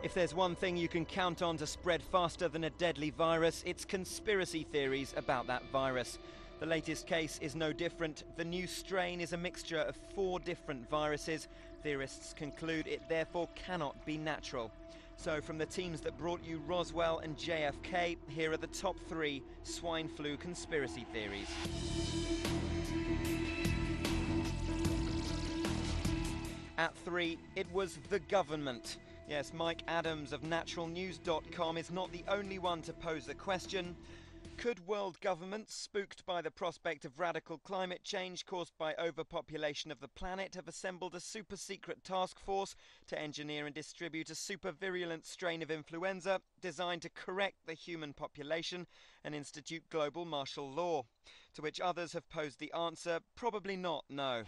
If there's one thing you can count on to spread faster than a deadly virus, it's conspiracy theories about that virus. The latest case is no different. The new strain is a mixture of 4 different viruses. Theorists conclude it therefore cannot be natural. So from the teams that brought you Roswell and JFK, here are the top 3 swine flu conspiracy theories. At 3, it was the government. Yes, Mike Adams of naturalnews.com is not the only one to pose the question. Could world governments, spooked by the prospect of radical climate change caused by overpopulation of the planet, have assembled a super-secret task force to engineer and distribute a super-virulent strain of influenza designed to correct the human population and institute global martial law? To which others have posed the answer, probably not, no.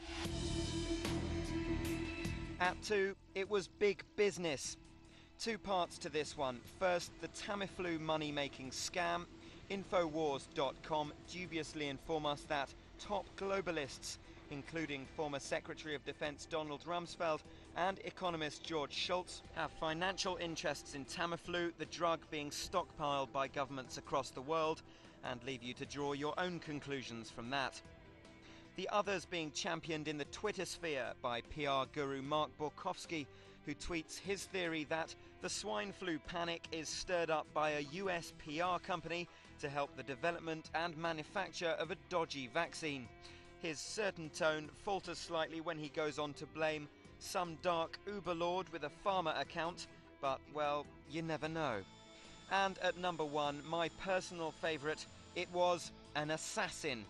At 2, it was big business. 2 parts to this one. First, the Tamiflu money-making scam. Infowars.com dubiously inform us that top globalists, including former Secretary of Defense Donald Rumsfeld and economist George Shultz, have financial interests in Tamiflu, the drug being stockpiled by governments across the world, and leave you to draw your own conclusions from that. The others being championed in the Twitter sphere by PR guru Mark Borkowski, who tweets his theory that the swine flu panic is stirred up by a US PR company to help the development and manufacture of a dodgy vaccine. His certain tone falters slightly when he goes on to blame some dark Uberlord with a pharma account, but, well, you never know. And at number 1, my personal favourite, it was an assassin.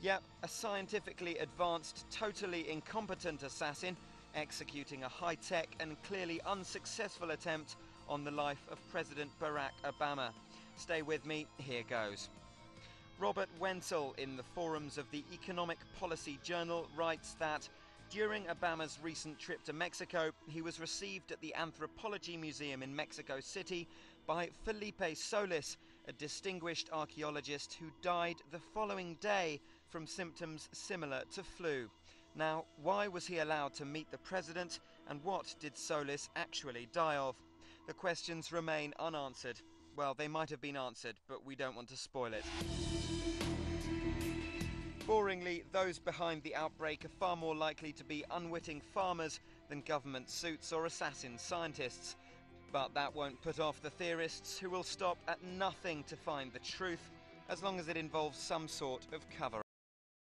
Yep, a scientifically advanced, totally incompetent assassin executing a high-tech and clearly unsuccessful attempt on the life of President Barack Obama. Stay with me, here goes. Robert Wenzel in the forums of the Economic Policy Journal writes that during Obama's recent trip to Mexico, he was received at the Anthropology Museum in Mexico City by Felipe Solis, a distinguished archaeologist who died the following day from symptoms similar to flu. Now, why was he allowed to meet the president, and what did Solis actually die of? The questions remain unanswered. Well, they might have been answered, but we don't want to spoil it. Boringly, those behind the outbreak are far more likely to be unwitting farmers than government suits or assassin scientists. But that won't put off the theorists, who will stop at nothing to find the truth, as long as it involves some sort of cover-up.